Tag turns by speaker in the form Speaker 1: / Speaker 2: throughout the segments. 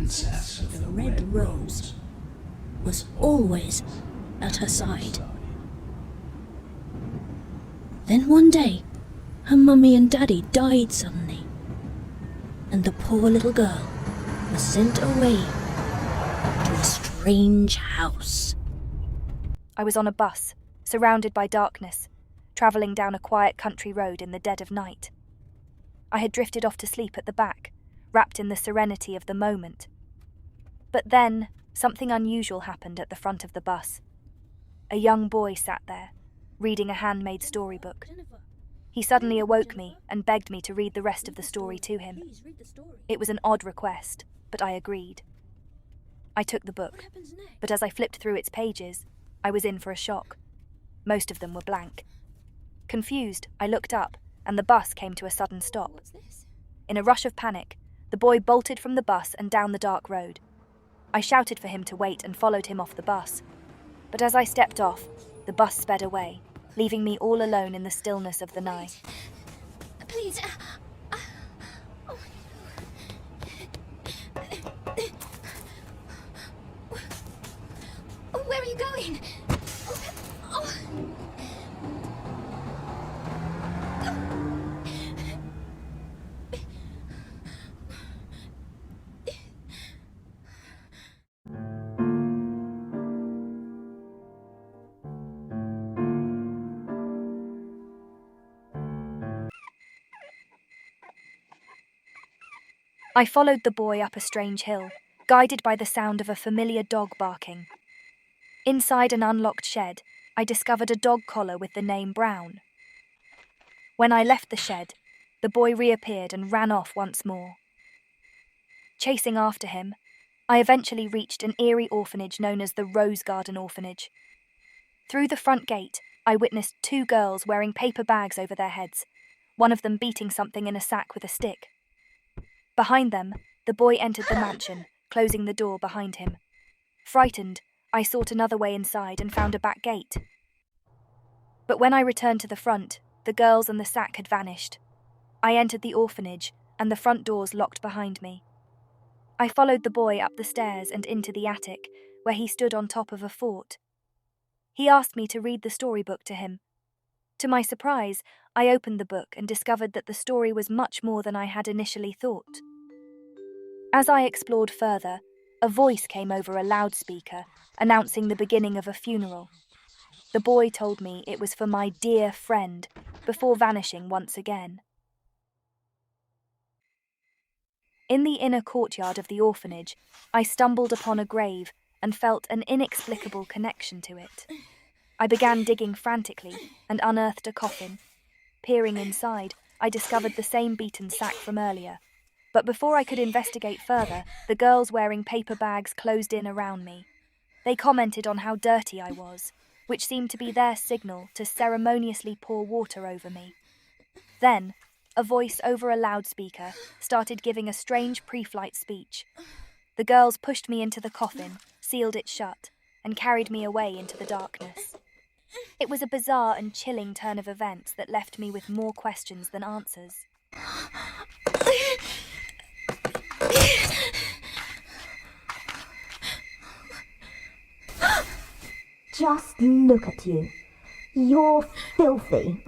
Speaker 1: princess of the Red Rose was always at her side. Then one day, her mummy and daddy died suddenly, and the poor little girl was sent away to a strange house.
Speaker 2: I was on a bus, surrounded by darkness, travelling down a quiet country road in the dead of night. I had drifted off to sleep at the back, wrapped in the serenity of the moment. But then, something unusual happened at the front of the bus. A young boy sat there, reading a handmade storybook. He suddenly awoke me and begged me to read the rest of the story to him. It was an odd request, but I agreed. I took the book, but as I flipped through its pages, I was in for a shock. Most of them were blank. Confused, I looked up, and the bus came to a sudden stop. In a rush of panic, the boy bolted from the bus and down the dark road. I shouted for him to wait and followed him off the bus. But as I stepped off, the bus sped away, leaving me all alone in the stillness of the night.
Speaker 3: Please. Where are you going?
Speaker 2: I followed the boy up a strange hill, guided by the sound of a familiar dog barking. Inside an unlocked shed, I discovered a dog collar with the name Brown. When I left the shed, the boy reappeared and ran off once more. Chasing after him, I eventually reached an eerie orphanage known as the Rose Garden Orphanage. Through the front gate, I witnessed two girls wearing paper bags over their heads, one of them beating something in a sack with a stick. Behind them, the boy entered the mansion, closing the door behind him. Frightened, I sought another way inside and found a back gate. But when I returned to the front, the girls and the sack had vanished. I entered the orphanage, and the front doors locked behind me. I followed the boy up the stairs and into the attic, where he stood on top of a fort. He asked me to read the storybook to him. To my surprise, I opened the book and discovered that the story was much more than I had initially thought. As I explored further, a voice came over a loudspeaker, announcing the beginning of a funeral. The boy told me it was for my dear friend, before vanishing once again. In the inner courtyard of the orphanage, I stumbled upon a grave and felt an inexplicable connection to it. I began digging frantically and unearthed a coffin. Peering inside, I discovered the same beaten sack from earlier. But before I could investigate further, the girls wearing paper bags closed in around me. They commented on how dirty I was, which seemed to be their signal to ceremoniously pour water over me. Then, a voice over a loudspeaker started giving a strange pre-flight speech. The girls pushed me into the coffin, sealed it shut, and carried me away into the darkness. It was a bizarre and chilling turn of events that left me with more questions than answers.
Speaker 4: Just look at you. You're filthy.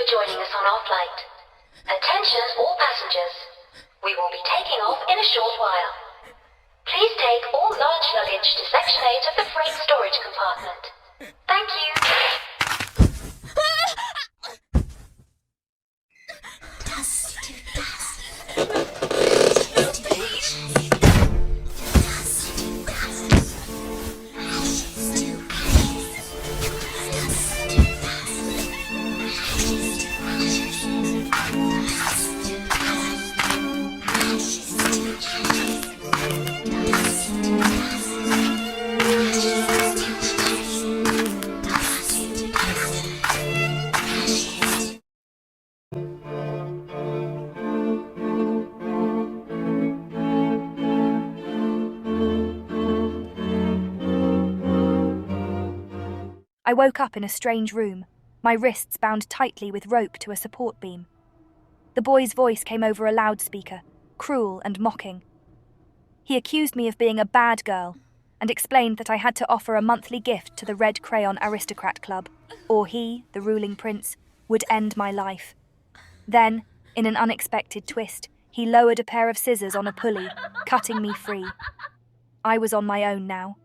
Speaker 5: Joining us on our flight. Attention all passengers. We will be taking off in a short while. Please take all large luggage to Section 8 of the freight storage compartment. Thank you.
Speaker 2: I woke up in a strange room, my wrists bound tightly with rope to a support beam. The boy's voice came over a loudspeaker, cruel and mocking. He accused me of being a bad girl and explained that I had to offer a monthly gift to the Red Crayon Aristocrat Club, or he, the ruling prince, would end my life. Then, in an unexpected twist, he lowered a pair of scissors on a pulley, cutting me free. I was on my own now.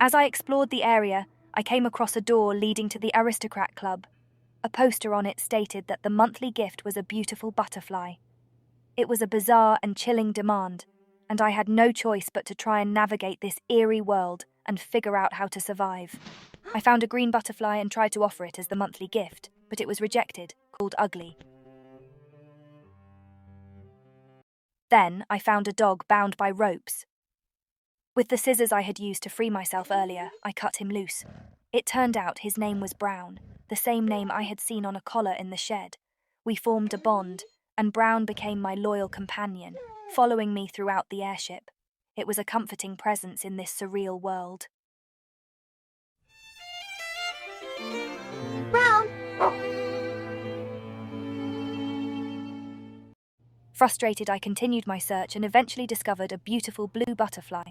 Speaker 2: As I explored the area, I came across a door leading to the Aristocrat Club. A poster on it stated that the monthly gift was a beautiful butterfly. It was a bizarre and chilling demand, and I had no choice but to try and navigate this eerie world and figure out how to survive. I found a green butterfly and tried to offer it as the monthly gift, but it was rejected, called ugly. Then I found a dog bound by ropes. With the scissors I had used to free myself earlier, I cut him loose. It turned out his name was Brown, the same name I had seen on a collar in the shed. We formed a bond, and Brown became my loyal companion, following me throughout the airship. It was a comforting presence in this surreal world.
Speaker 4: Brown!
Speaker 2: Frustrated, I continued my search and eventually discovered a beautiful blue butterfly.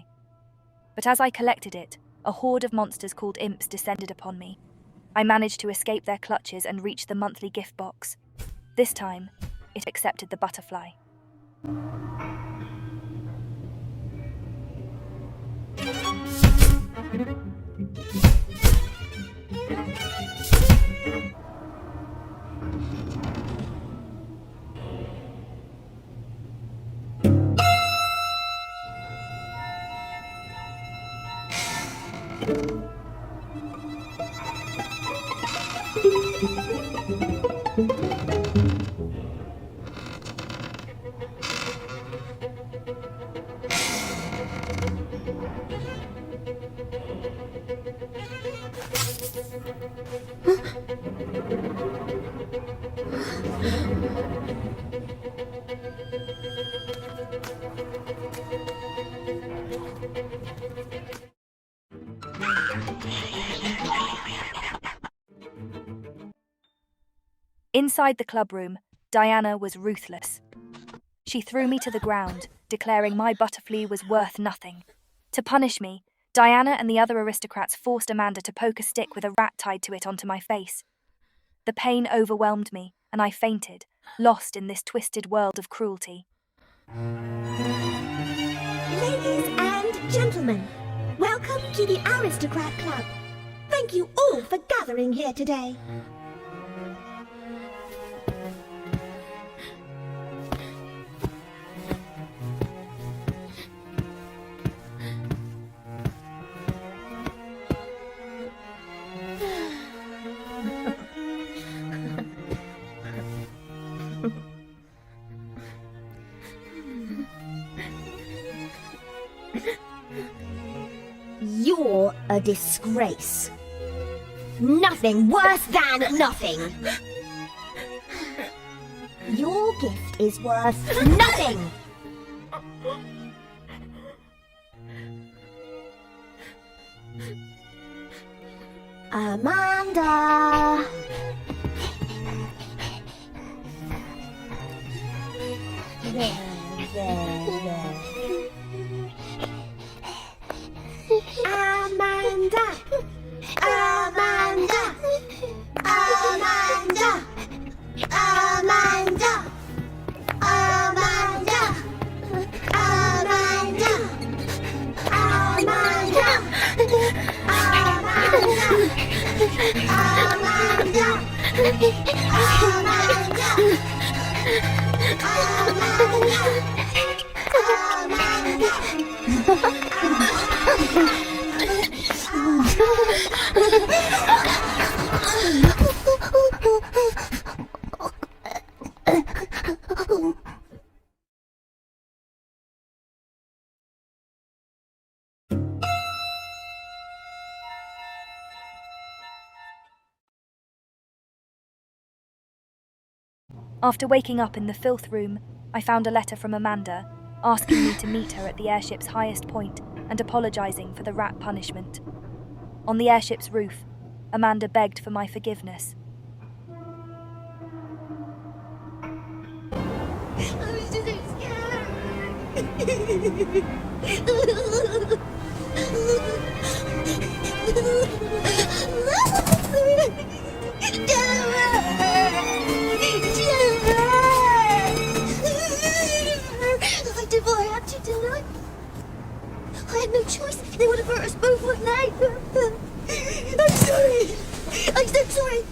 Speaker 2: But as I collected it, a horde of monsters called imps descended upon me. I managed to escape their clutches and reach the monthly gift box. This time, it accepted the butterfly. Inside the club room, Diana was ruthless. She threw me to the ground, declaring my butterfly was worth nothing. To punish me, Diana and the other aristocrats forced Amanda to poke a stick with a rat tied to it onto my face. The pain overwhelmed me, and I fainted, lost in this twisted world of cruelty.
Speaker 6: Ladies and gentlemen, welcome to the Aristocrat Club. Thank you all for gathering here today. You're a disgrace. Nothing worse than nothing. Your gift is worth nothing. Amanda. There. Amanda! Amanda! Amanda! Amanda! Amanda! Amanda! Amanda! Amanda!
Speaker 2: After waking up in the filth room, I found a letter from Amanda, asking me to meet her at the airship's highest point and apologising for the rat punishment. On the airship's roof, Amanda begged for my forgiveness.
Speaker 6: I was just so scared. I did what I had to, didn't I? I had no choice. They would have hurt us both, wouldn't they? I'm sorry. I'm so sorry.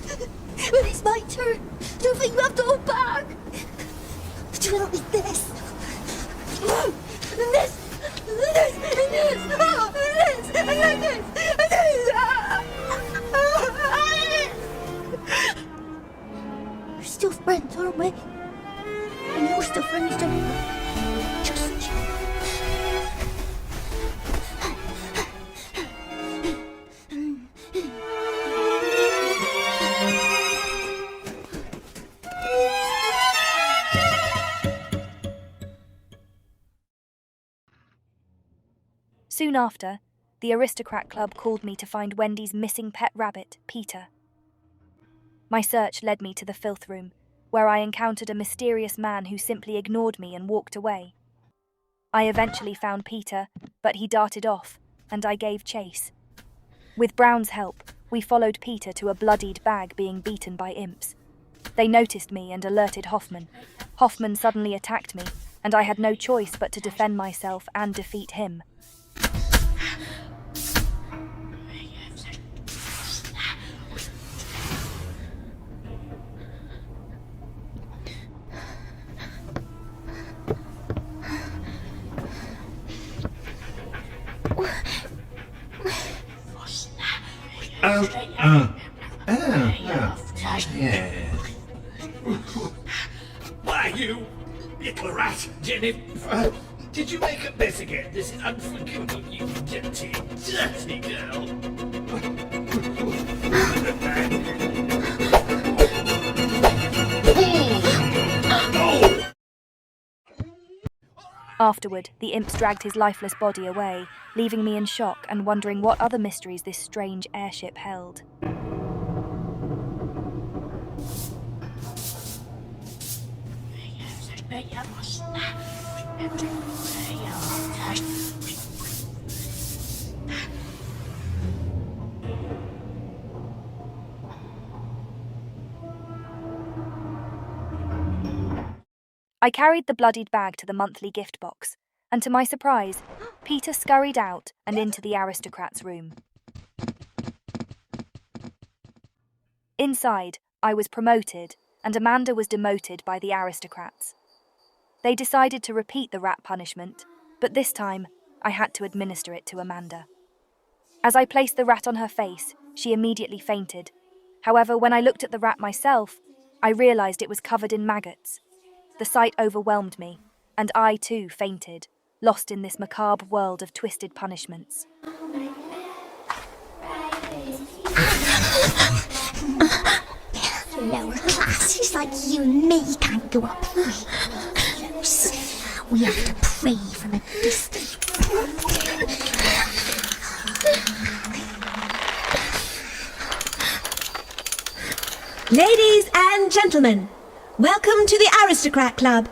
Speaker 6: But it's my turn. Don't think you have to hold back. Do it like this. And this. And this. And this. Oh, and this. And like this. And this. We're still friends, aren't we? And you're still friends, Jennifer. Just.
Speaker 2: Soon after, the Aristocrat Club called me to find Wendy's missing pet rabbit, Peter. My search led me to the filth room, where I encountered a mysterious man who simply ignored me and walked away. I eventually found Peter, but he darted off, and I gave chase. With Brown's help, we followed Peter to a bloodied bag being beaten by imps. They noticed me and alerted Hoffman. Hoffman suddenly attacked me, and I had no choice but to defend myself and defeat him.
Speaker 7: Yeah. Why, you little rat, Jennifer? Did you make a mess again? This is unforgivable, you dirty, dirty girl.
Speaker 2: Afterward, the imps dragged his lifeless body away, leaving me in shock and wondering what other mysteries this strange airship held. I carried the bloodied bag to the monthly gift box, and to my surprise, Peter scurried out and into the aristocrat's room. Inside, I was promoted, and Amanda was demoted by the aristocrats. They decided to repeat the rat punishment, but this time, I had to administer it to Amanda. As I placed the rat on her face, she immediately fainted. However, when I looked at the rat myself, I realized it was covered in maggots. The sight overwhelmed me, and I too fainted, lost in this macabre world of twisted punishments.
Speaker 6: Lower classes like you and me can't go up close. We have to pray from a distance.
Speaker 8: Ladies and gentlemen, welcome to the Aristocrat Club.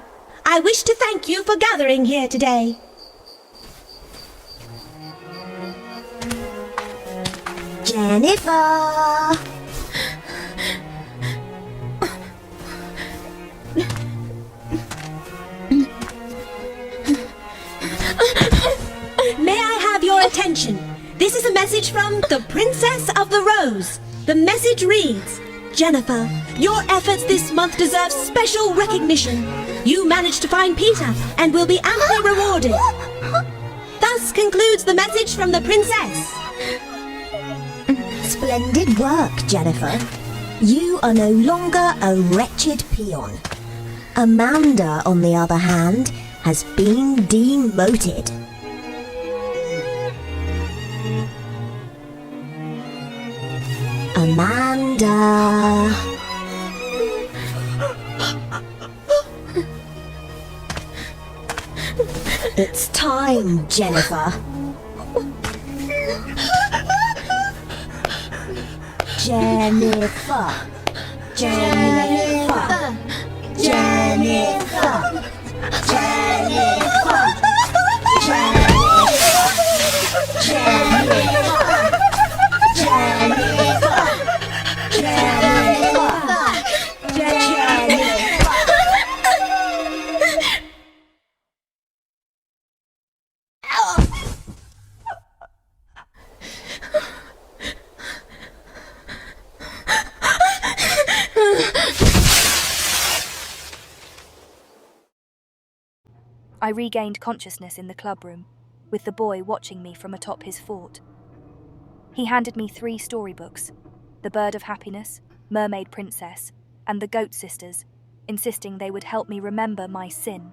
Speaker 8: I wish to thank you for gathering here today.
Speaker 6: Jennifer!
Speaker 8: May I have your attention? This is a message from the Princess of the Rose. The message reads, Jennifer, your efforts this month deserve special recognition. You managed to find Peter and will be amply rewarded. Thus concludes the message from the princess.
Speaker 4: Splendid work, Jennifer. You are no longer a wretched peon. Amanda, on the other hand, has been demoted. Amanda. It's time, Jennifer. Jennifer. Jennifer. Jennifer. Jennifer.
Speaker 2: I regained consciousness in the clubroom, with the boy watching me from atop his fort. He handed me 3 storybooks, The Bird of Happiness, Mermaid Princess, and The Goat Sisters, insisting they would help me remember my sin.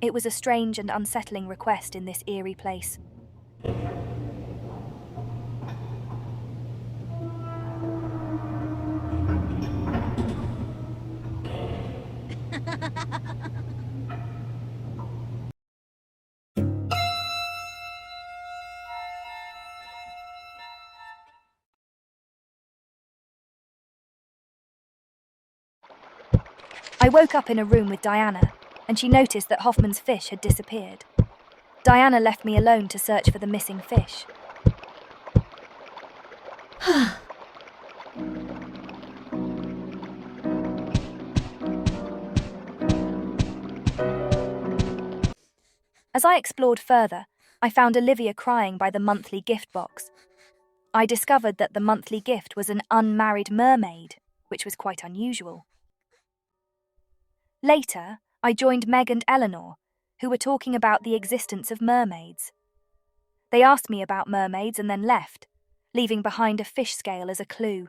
Speaker 2: It was a strange and unsettling request in this eerie place. I woke up in a room with Diana, and she noticed that Hoffman's fish had disappeared. Diana left me alone to search for the missing fish. As I explored further, I found Olivia crying by the monthly gift box. I discovered that the monthly gift was an unmarried mermaid, which was quite unusual. Later, I joined Meg and Eleanor, who were talking about the existence of mermaids. They asked me about mermaids and then left, leaving behind a fish scale as a clue.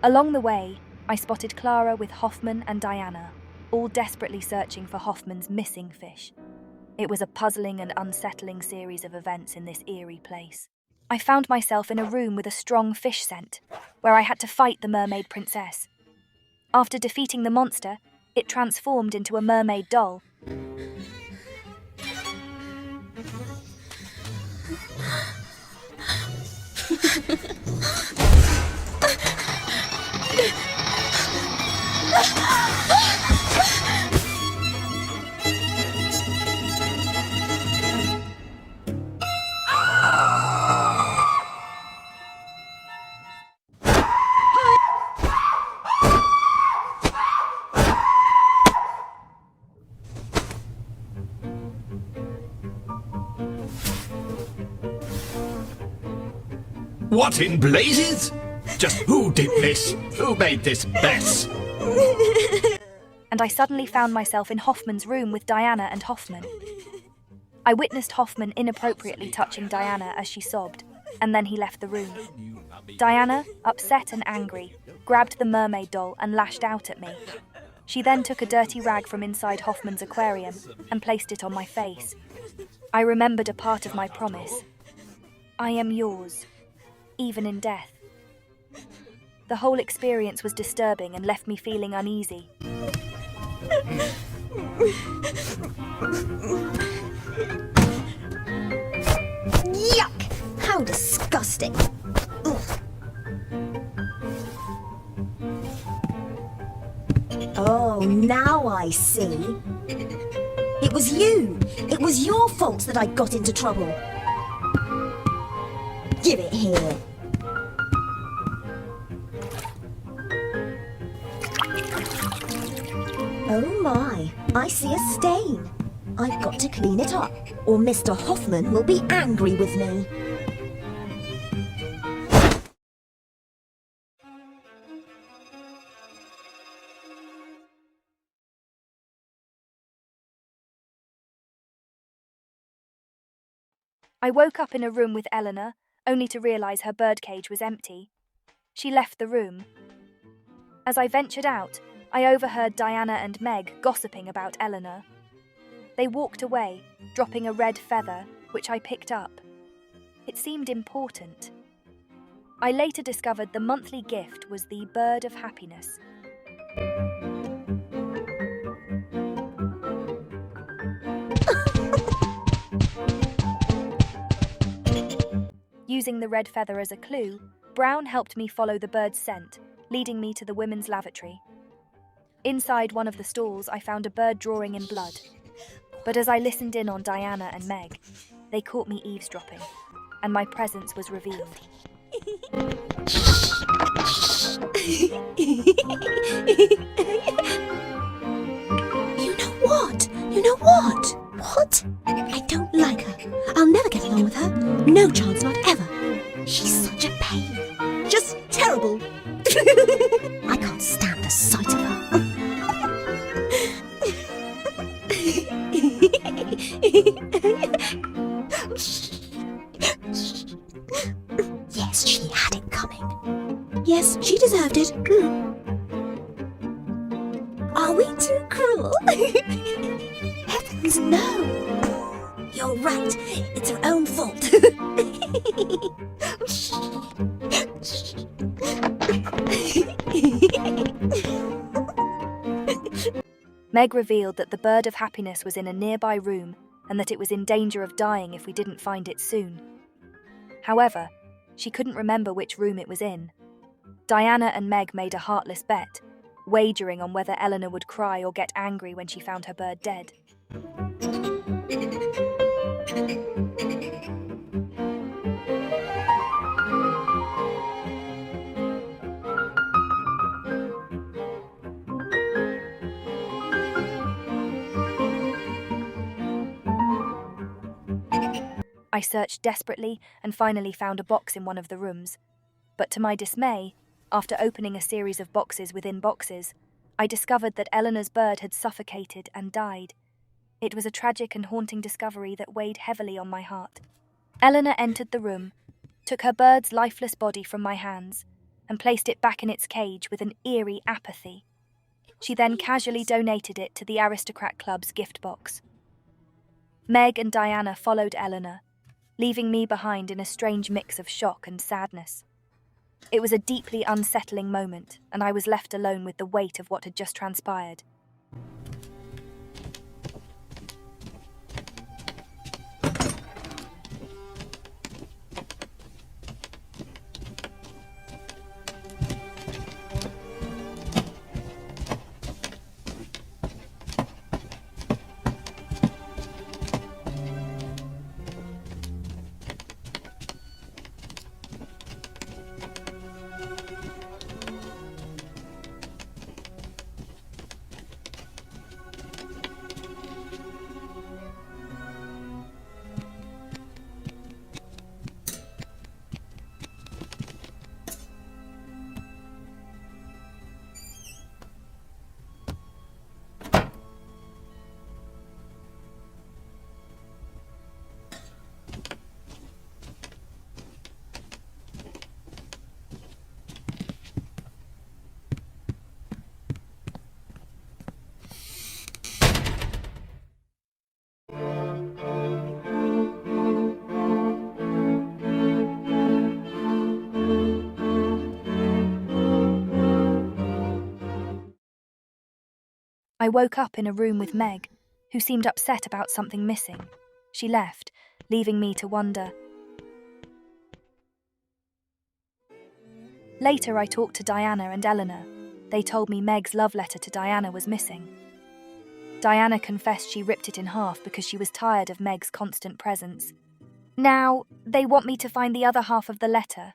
Speaker 2: Along the way, I spotted Clara with Hoffman and Diana, all desperately searching for Hoffman's missing fish. It was a puzzling and unsettling series of events in this eerie place. I found myself in a room with a strong fish scent, where I had to fight the mermaid princess. After defeating the monster, it transformed into a mermaid doll.
Speaker 7: What in blazes? Just who did this? Who made this mess?
Speaker 2: And I suddenly found myself in Hoffman's room with Diana and Hoffman. I witnessed Hoffman inappropriately touching Diana as she sobbed, and then he left the room. Diana, upset and angry, grabbed the mermaid doll and lashed out at me. She then took a dirty rag from inside Hoffman's aquarium and placed it on my face. I remembered a part of my promise. I am yours, even in death. The whole experience was disturbing and left me feeling uneasy.
Speaker 4: Yuck! How disgusting! Ugh. Oh, now I see. It was you! It was your fault that I got into trouble. Give it here. Oh my, I see a stain. I've got to clean it up, or Mr. Hoffman will be angry with me.
Speaker 2: I woke up in a room with Eleanor, only to realise her birdcage was empty. She left the room. As I ventured out, I overheard Diana and Meg gossiping about Eleanor. They walked away, dropping a red feather, which I picked up. It seemed important. I later discovered the monthly gift was the Bird of Happiness. Using the red feather as a clue, Brown helped me follow the bird's scent, leading me to the women's lavatory. Inside one of the stalls, I found a bird drawing in blood. But as I listened in on Diana and Meg, they caught me eavesdropping, and my presence was revealed.
Speaker 8: You know what? What? I don't like her. I'll never get along with her. No chance, not ever. She's such a pain. Just terrible.
Speaker 4: I can't stand the sight of her. Yes, she had it coming.
Speaker 8: Yes, she deserved it.
Speaker 4: Are we too cruel? Heavens, no. You're right. It's her own fault.
Speaker 2: Meg revealed that the bird of happiness was in a nearby room and that it was in danger of dying if we didn't find it soon. However, she couldn't remember which room it was in. Diana and Meg made a heartless bet, wagering on whether Eleanor would cry or get angry when she found her bird dead. I searched desperately and finally found a box in one of the rooms. But to my dismay, after opening a series of boxes within boxes, I discovered that Eleanor's bird had suffocated and died. It was a tragic and haunting discovery that weighed heavily on my heart. Eleanor entered the room, took her bird's lifeless body from my hands, and placed it back in its cage with an eerie apathy. She then casually donated it to the Aristocrat Club's gift box. Meg and Diana followed Eleanor, leaving me behind in a strange mix of shock and sadness. It was a deeply unsettling moment, and I was left alone with the weight of what had just transpired. I woke up in a room with Meg, who seemed upset about something missing. She left, leaving me to wonder. Later, I talked to Diana and Eleanor. They told me Meg's love letter to Diana was missing. Diana confessed she ripped it in half because she was tired of Meg's constant presence. Now, they want me to find the other half of the letter.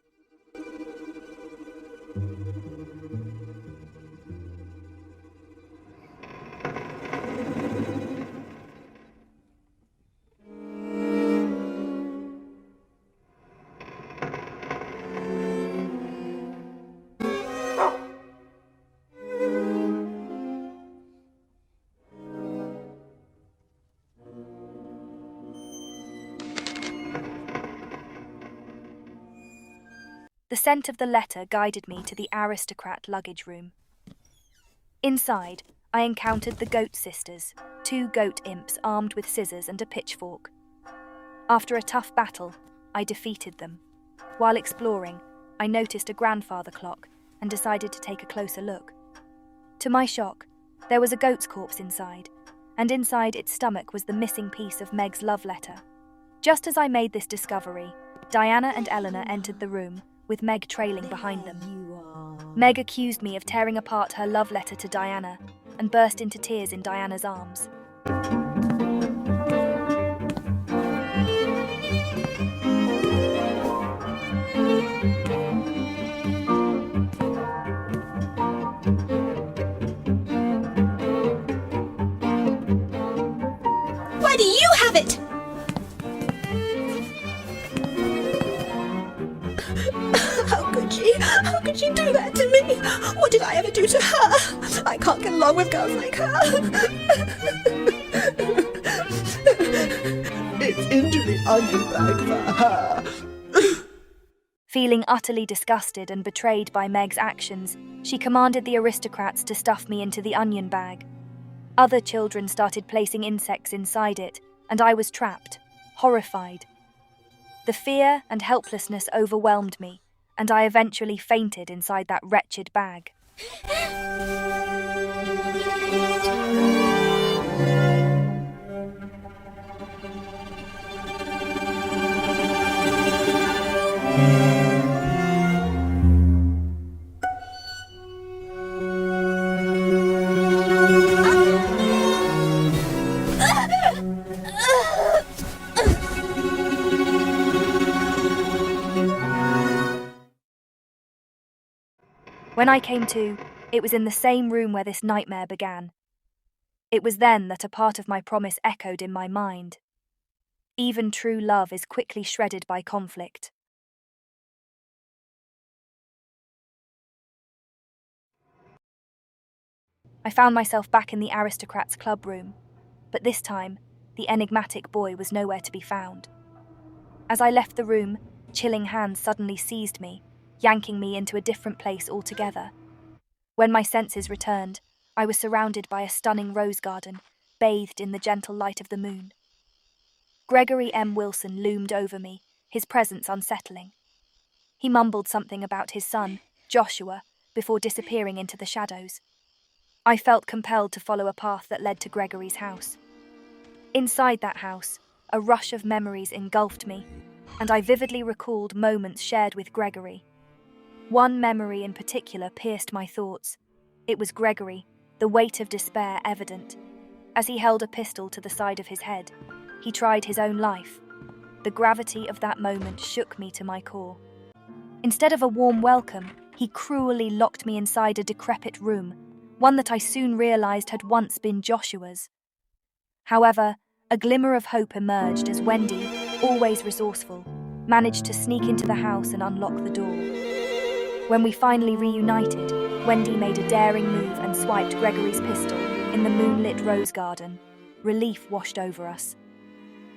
Speaker 2: The scent of the letter guided me to the Aristocrat luggage room. Inside, I encountered the Goat Sisters, 2 goat imps armed with scissors and a pitchfork. After a tough battle, I defeated them. While exploring, I noticed a grandfather clock and decided to take a closer look. To my shock, there was a goat's corpse inside, and inside its stomach was the missing piece of Meg's love letter. Just as I made this discovery, Diana and Eleanor entered the room, with Meg trailing behind them. Meg accused me of tearing apart her love letter to Diana and burst into tears in Diana's arms.
Speaker 8: Why do you have it? How could she do that to me? What did I ever do to her? I can't get along with girls like her.
Speaker 7: It's into the onion bag for her.
Speaker 2: Feeling utterly disgusted and betrayed by Meg's actions, she commanded the aristocrats to stuff me into the onion bag. Other children started placing insects inside it, and I was trapped, horrified. The fear and helplessness overwhelmed me, and I eventually fainted inside that wretched bag. When I came to, it was in the same room where this nightmare began. It was then that a part of my promise echoed in my mind. Even true love is quickly shredded by conflict. I found myself back in the aristocrats' club room, but this time, the enigmatic boy was nowhere to be found. As I left the room, chilling hands suddenly seized me, yanking me into a different place altogether. When my senses returned, I was surrounded by a stunning rose garden, bathed in the gentle light of the moon. Gregory M. Wilson loomed over me, his presence unsettling. He mumbled something about his son, Joshua, before disappearing into the shadows. I felt compelled to follow a path that led to Gregory's house. Inside that house, a rush of memories engulfed me, and I vividly recalled moments shared with Gregory. One memory in particular pierced my thoughts. It was Gregory, the weight of despair evident. As he held a pistol to the side of his head, he tried his own life. The gravity of that moment shook me to my core. Instead of a warm welcome, he cruelly locked me inside a decrepit room, one that I soon realized had once been Joshua's. However, a glimmer of hope emerged as Wendy, always resourceful, managed to sneak into the house and unlock the door. When we finally reunited, Wendy made a daring move and swiped Gregory's pistol in the moonlit rose garden. Relief washed over us.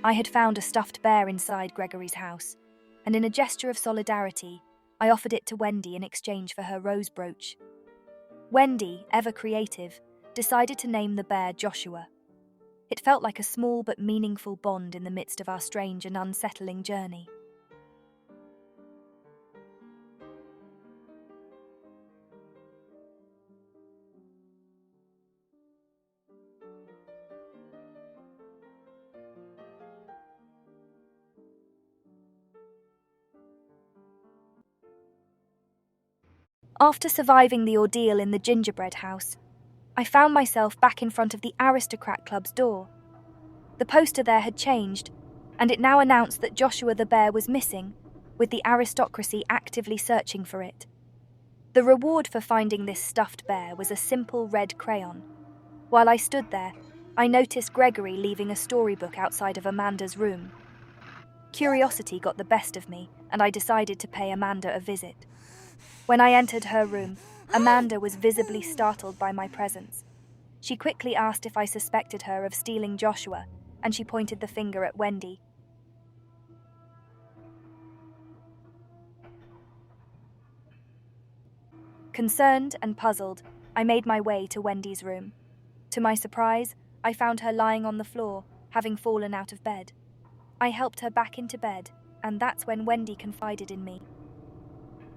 Speaker 2: I had found a stuffed bear inside Gregory's house, and in a gesture of solidarity, I offered it to Wendy in exchange for her rose brooch. Wendy, ever creative, decided to name the bear Joshua. It felt like a small but meaningful bond in the midst of our strange and unsettling journey. After surviving the ordeal in the gingerbread house, I found myself back in front of the Aristocrat Club's door. The poster there had changed, and it now announced that Joshua the bear was missing, with the aristocracy actively searching for it. The reward for finding this stuffed bear was a simple red crayon. While I stood there, I noticed Gregory leaving a storybook outside of Amanda's room. Curiosity got the best of me, and I decided to pay Amanda a visit. When I entered her room, Amanda was visibly startled by my presence. She quickly asked if I suspected her of stealing Joshua, and she pointed the finger at Wendy. Concerned and puzzled, I made my way to Wendy's room. To my surprise, I found her lying on the floor, having fallen out of bed. I helped her back into bed, and that's when Wendy confided in me.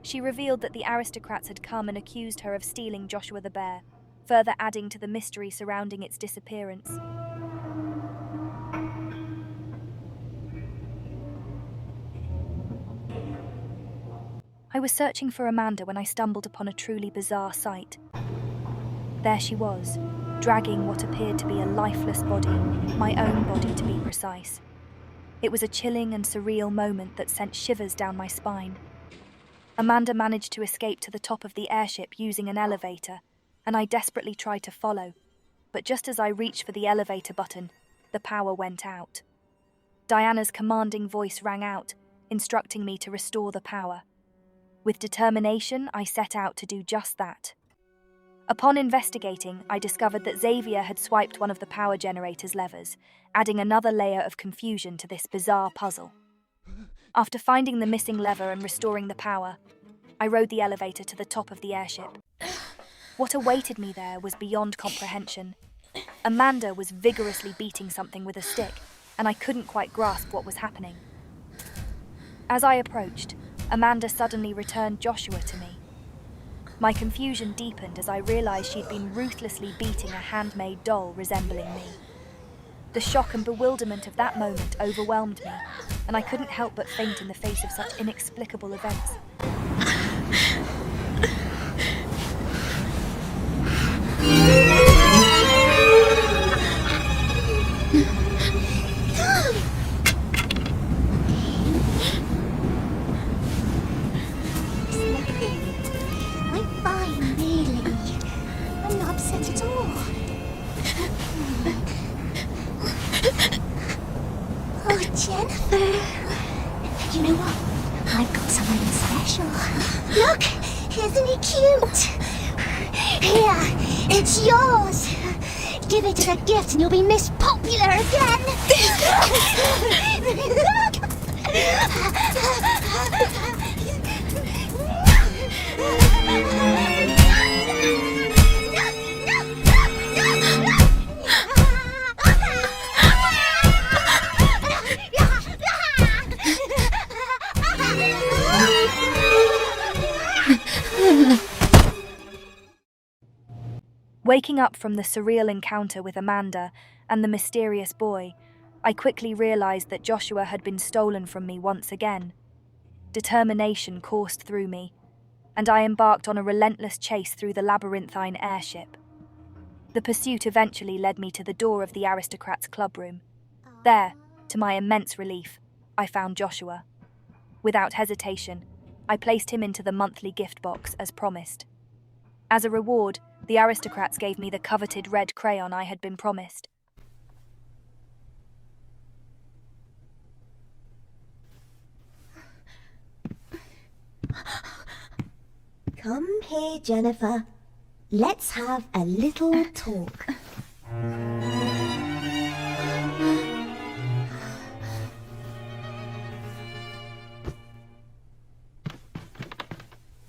Speaker 2: She revealed that the aristocrats had come and accused her of stealing Joshua the bear, further adding to the mystery surrounding its disappearance. I was searching for Amanda when I stumbled upon a truly bizarre sight. There she was, dragging what appeared to be a lifeless body, my own body to be precise. It was a chilling and surreal moment that sent shivers down my spine. Amanda managed to escape to the top of the airship using an elevator, and I desperately tried to follow. But just as I reached for the elevator button, the power went out. Diana's commanding voice rang out, instructing me to restore the power. With determination, I set out to do just that. Upon investigating, I discovered that Xavier had swiped one of the power generator's levers, adding another layer of confusion to this bizarre puzzle. After finding the missing lever and restoring the power, I rode the elevator to the top of the airship. What awaited me there was beyond comprehension. Amanda was vigorously beating something with a stick, and I couldn't quite grasp what was happening. As I approached, Amanda suddenly returned Joshua to me. My confusion deepened as I realized she'd been ruthlessly beating a handmade doll resembling me. The shock and bewilderment of that moment overwhelmed me, and I couldn't help but faint in the face of such inexplicable events.
Speaker 6: I'm fine, really. I'm not upset at all. Oh, Jennifer. You know what? I've got something special. Look! Isn't he cute? Here, it's yours. Give it as a gift and you'll be Miss Popular again.
Speaker 2: Waking up from the surreal encounter with Amanda and the mysterious boy, I quickly realized that Joshua had been stolen from me once again. Determination coursed through me, and I embarked on a relentless chase through the labyrinthine airship. The pursuit eventually led me to the door of the aristocrats' clubroom. There, to my immense relief, I found Joshua. Without hesitation, I placed him into the monthly gift box as promised. As a reward, the aristocrats gave me the coveted red crayon I had been promised.
Speaker 4: Come here, Jennifer. Let's have a little talk.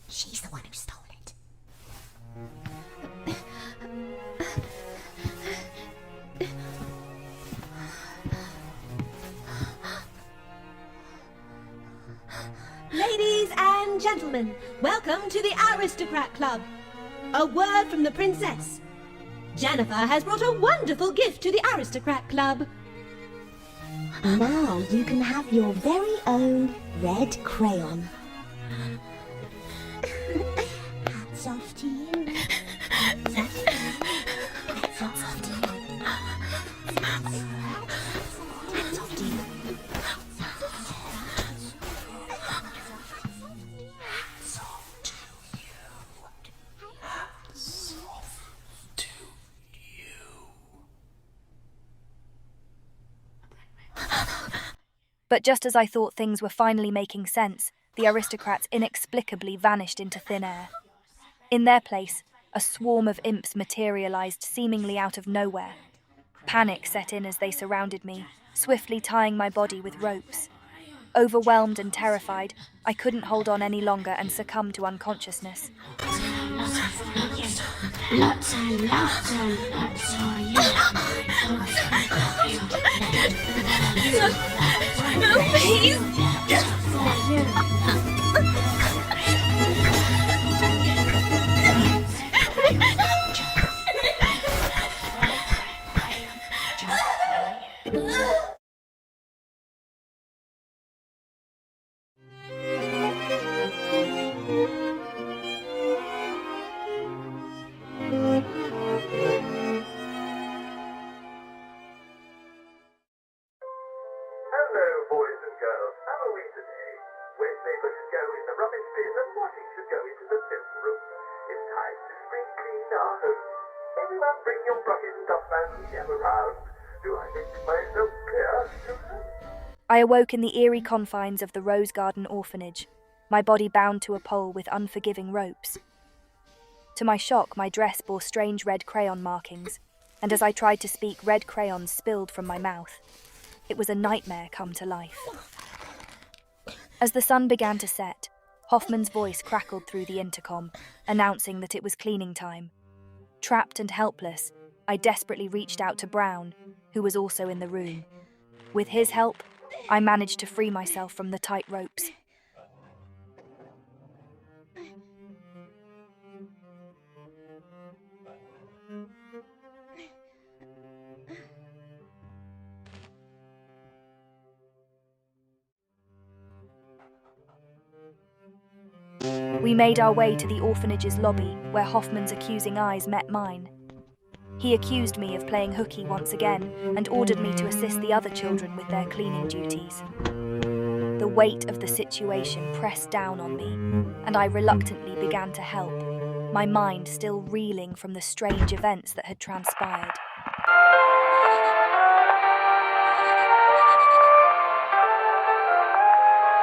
Speaker 4: She's the one who stole it.
Speaker 8: Ladies and gentlemen, welcome to the Aristocrat Club. A word from the princess. Jennifer has brought a wonderful gift to the Aristocrat Club.
Speaker 4: Now you can have your very own red crayon. Hats off to you. Hats off to you. Hats off to you. Hats off to you.
Speaker 2: But just as I thought things were finally making sense, the aristocrats inexplicably vanished into thin air. In their place, a swarm of imps materialized seemingly out of nowhere. Panic set in as they surrounded me, swiftly tying my body with ropes. Overwhelmed and terrified, I couldn't hold on any longer and succumbed to unconsciousness.
Speaker 6: Lots and lots and lots for you.
Speaker 8: No, please!
Speaker 9: paper should go in the rubbish bin and washing should go into the film room. It's time to spring clean our home. Everyone bring your brushes and dustpans and gather round. Do I make myself clear, children?
Speaker 2: I awoke in the eerie confines of the Rose Garden orphanage, my body bound to a pole with unforgiving ropes. To my shock, my dress bore strange red crayon markings, and as I tried to speak, red crayons spilled from my mouth. It was a nightmare come to life. As the sun began to set, Hoffman's voice crackled through the intercom, announcing that it was cleaning time. Trapped and helpless, I desperately reached out to Brown, who was also in the room. With his help, I managed to free myself from the tight ropes. We made our way to the orphanage's lobby, where Hoffman's accusing eyes met mine. He accused me of playing hooky once again and ordered me to assist the other children with their cleaning duties. The weight of the situation pressed down on me, and I reluctantly began to help, my mind still reeling from the strange events that had transpired.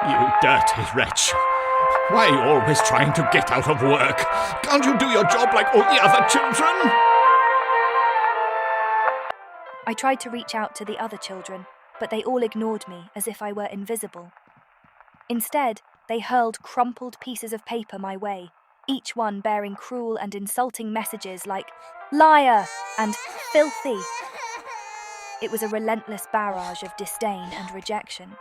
Speaker 7: You dirty wretch. Why are you always trying to get out of work? Can't you do your job like all the other children?
Speaker 2: I tried to reach out to the other children, but they all ignored me as if I were invisible. Instead, they hurled crumpled pieces of paper my way, each one bearing cruel and insulting messages like "liar" and "filthy." It was a relentless barrage of disdain and rejection.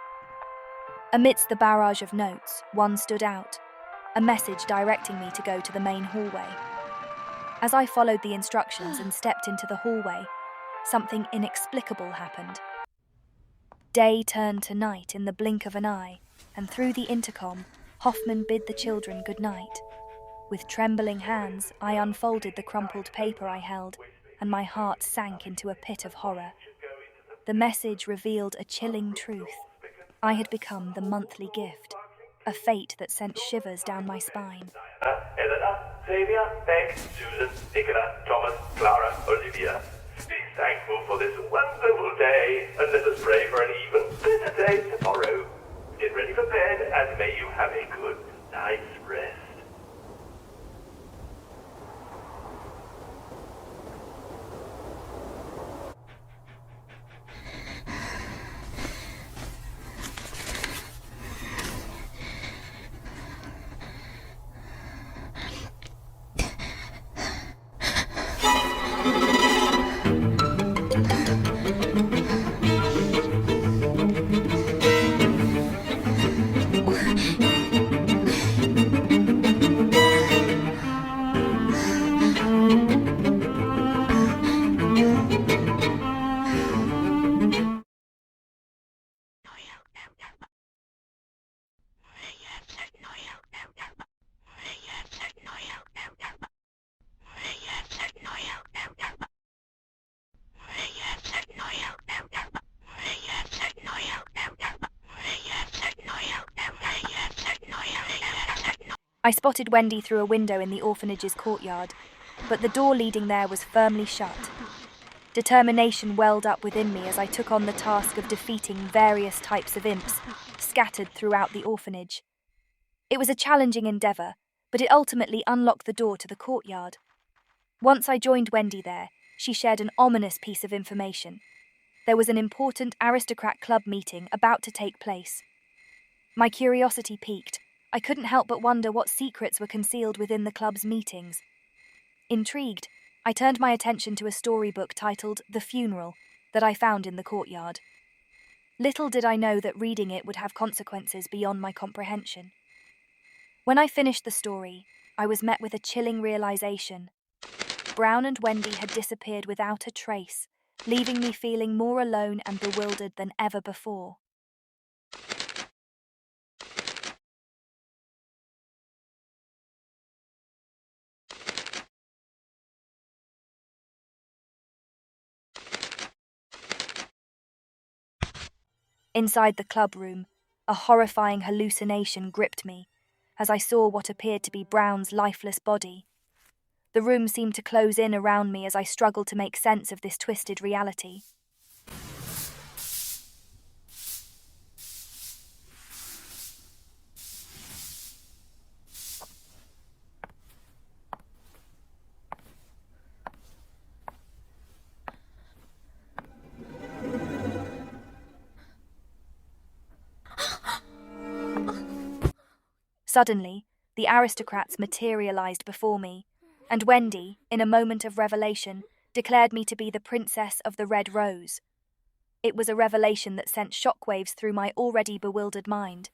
Speaker 2: Amidst the barrage of notes, one stood out, a message directing me to go to the main hallway. As I followed the instructions and stepped into the hallway, something inexplicable happened. Day turned to night in the blink of an eye, and through the intercom, Hoffman bid the children good night. With trembling hands, I unfolded the crumpled paper I held, and my heart sank into a pit of horror. The message revealed a chilling truth. I had become the monthly gift, a fate that sent shivers down my spine.
Speaker 9: Eleanor, Xavier, Meg, Susan, Nicola, Thomas, Clara, Olivia. Be thankful for this wonderful day, and let us pray for an even better day tomorrow. Get ready for bed, and may you have a good night's rest.
Speaker 2: I spotted Wendy through a window in the orphanage's courtyard, but the door leading there was firmly shut. Determination welled up within me as I took on the task of defeating various types of imps scattered throughout the orphanage. It was a challenging endeavour, but it ultimately unlocked the door to the courtyard. Once I joined Wendy there, she shared an ominous piece of information. There was an important aristocrat club meeting about to take place. My curiosity piqued. I couldn't help but wonder what secrets were concealed within the club's meetings. Intrigued, I turned my attention to a storybook titled The Funeral that I found in the courtyard. Little did I know that reading it would have consequences beyond my comprehension. When I finished the story, I was met with a chilling realization. Brown and Wendy had disappeared without a trace, leaving me feeling more alone and bewildered than ever before. Inside the club room, a horrifying hallucination gripped me as I saw what appeared to be Brown's lifeless body. The room seemed to close in around me as I struggled to make sense of this twisted reality. Suddenly, the aristocrats materialized before me, and Wendy, in a moment of revelation, declared me to be the Princess of the Red Rose. It was a revelation that sent shockwaves through my already bewildered mind.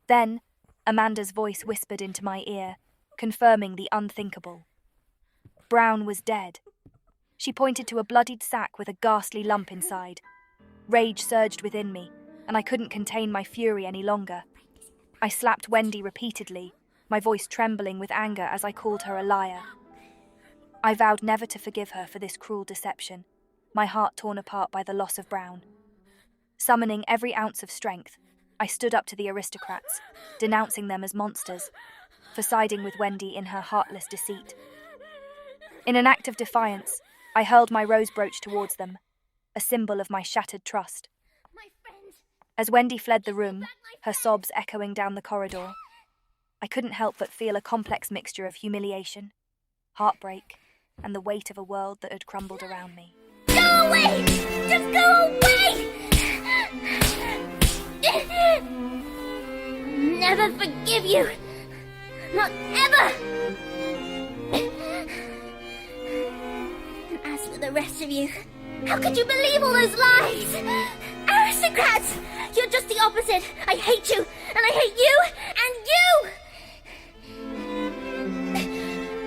Speaker 2: Then, Amanda's voice whispered into my ear, confirming the unthinkable. Brown was dead. She pointed to a bloodied sack with a ghastly lump inside. Rage surged within me, and I couldn't contain my fury any longer. I slapped Wendy repeatedly, my voice trembling with anger as I called her a liar. I vowed never to forgive her for this cruel deception, my heart torn apart by the loss of Brown. Summoning every ounce of strength, I stood up to the aristocrats, denouncing them as monsters, for siding with Wendy in her heartless deceit. In an act of defiance, I hurled my rose brooch towards them, a symbol of my shattered trust. As Wendy fled the room, her sobs echoing down the corridor, I couldn't help but feel a complex mixture of humiliation, heartbreak, and the weight of a world that had crumbled around me.
Speaker 6: Go away! Just go away! Never forgive you! Not ever! And as for the rest of you, how could you believe all those lies? Aristocrats! You're just the opposite! I hate you! And I hate you! And you!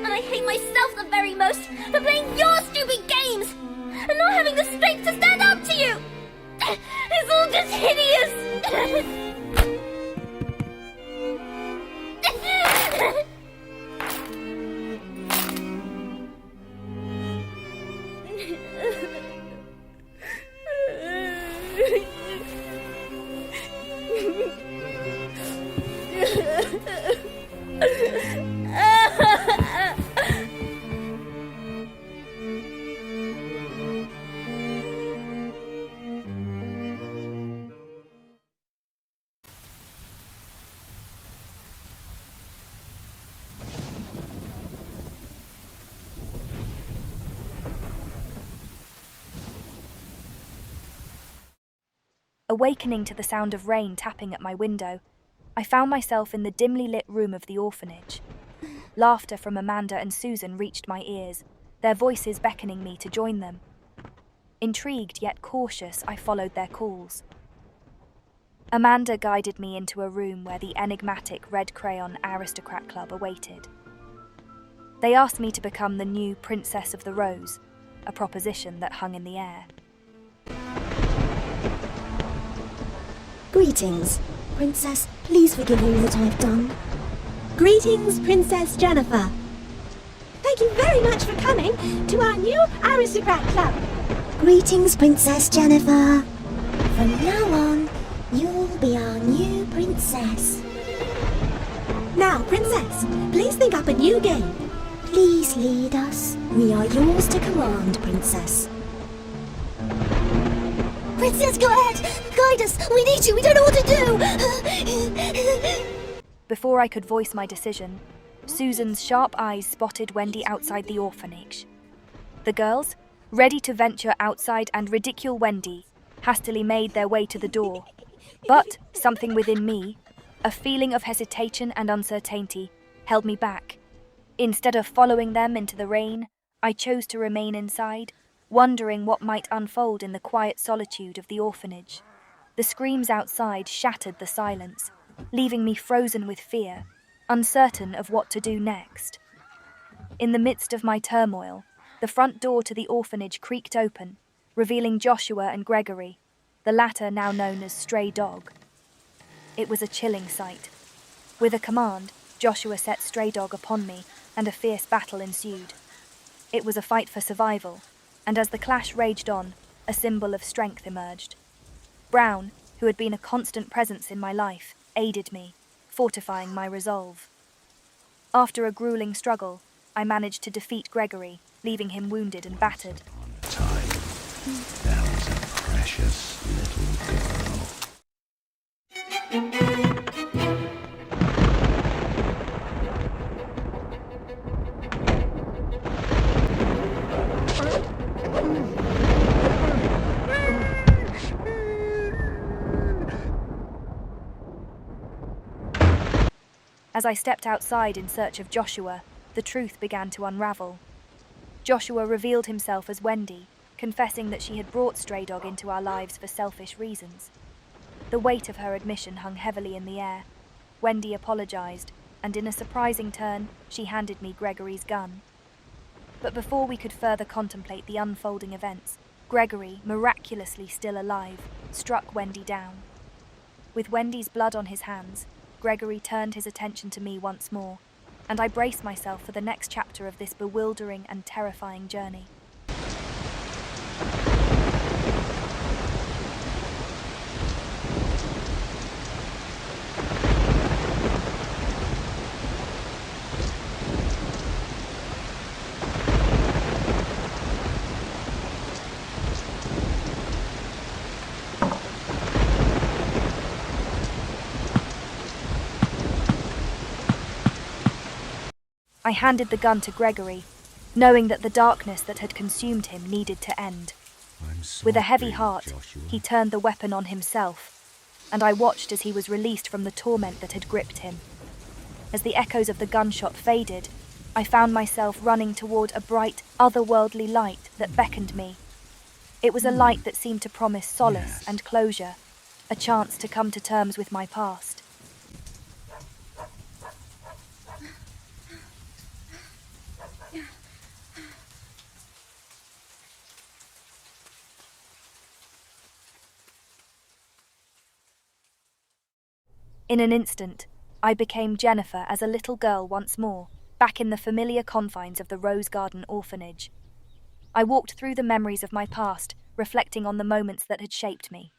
Speaker 6: And I hate myself the very most for playing your stupid games! And not having the strength to stand up to you! It's all just hideous!
Speaker 2: Awakening to the sound of rain tapping at my window, I found myself in the dimly lit room of the orphanage. Laughter from Amanda and Susan reached my ears, their voices beckoning me to join them. Intrigued yet cautious, I followed their calls. Amanda guided me into a room where the enigmatic red crayon aristocrat club awaited. They asked me to become the new Princess of the Rose, a proposition that hung in the air.
Speaker 4: Greetings, Princess. Please forgive all that I've done.
Speaker 8: Greetings, Princess Jennifer. Thank you very much for coming to our new aristocrat club.
Speaker 4: Greetings, Princess Jennifer. From now on, you'll be our new princess.
Speaker 8: Now, Princess, please think up a new game.
Speaker 4: Please lead us. We are yours to command, Princess.
Speaker 6: Princess, go ahead! Guide us! We need you! We don't know what to do!
Speaker 2: Before I could voice my decision, Susan's sharp eyes spotted Wendy outside the orphanage. The girls, ready to venture outside and ridicule Wendy, hastily made their way to the door. But something within me, a feeling of hesitation and uncertainty, held me back. Instead of following them into the rain, I chose to remain inside, wondering what might unfold in the quiet solitude of the orphanage. The screams outside shattered the silence, leaving me frozen with fear, uncertain of what to do next. In the midst of my turmoil, the front door to the orphanage creaked open, revealing Joshua and Gregory, the latter now known as Stray Dog. It was a chilling sight. With a command, Joshua set Stray Dog upon me, and a fierce battle ensued. It was a fight for survival, and as the clash raged on, a symbol of strength emerged. Brown, who had been a constant presence in my life, aided me, fortifying my resolve. After a grueling struggle, I managed to defeat Gregory, leaving him wounded and battered.
Speaker 7: Time, there was a precious little girl.
Speaker 2: As I stepped outside in search of Joshua, the truth began to unravel. Joshua revealed himself as Wendy, confessing that she had brought Stray Dog into our lives for selfish reasons. The weight of her admission hung heavily in the air. Wendy apologized, and in a surprising turn, she handed me Gregory's gun. But before we could further contemplate the unfolding events, Gregory, miraculously still alive, struck Wendy down. With Wendy's blood on his hands, Gregory turned his attention to me once more, and I braced myself for the next chapter of this bewildering and terrifying journey. I handed the gun to Gregory, knowing that the darkness that had consumed him needed to end. With a heavy heart, he turned the weapon on himself, and I watched as he was released from the torment that had gripped him. As the echoes of the gunshot faded, I found myself running toward a bright, otherworldly light that beckoned me. It was a light that seemed to promise solace and closure, a chance to come to terms with my past. In an instant, I became Jennifer as a little girl once more, back in the familiar confines of the Rose Garden orphanage. I walked through the memories of my past, reflecting on the moments that had shaped me.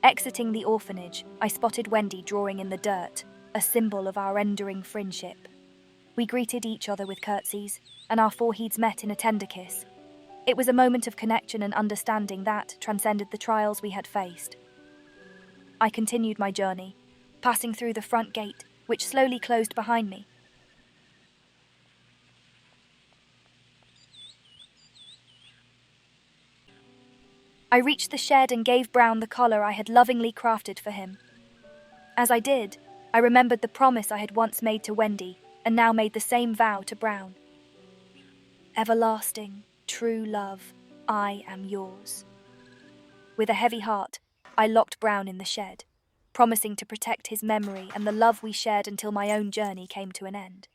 Speaker 2: Exiting the orphanage, I spotted Wendy drawing in the dirt, a symbol of our enduring friendship. We greeted each other with curtsies, and our foreheads met in a tender kiss. It was a moment of connection and understanding that transcended the trials we had faced. I continued my journey, passing through the front gate, which slowly closed behind me. I reached the shed and gave Brown the collar I had lovingly crafted for him. As I did, I remembered the promise I had once made to Wendy, and now made the same vow to Brown. Everlasting, true love, I am yours. With a heavy heart, I locked Brown in the shed, promising to protect his memory and the love we shared until my own journey came to an end.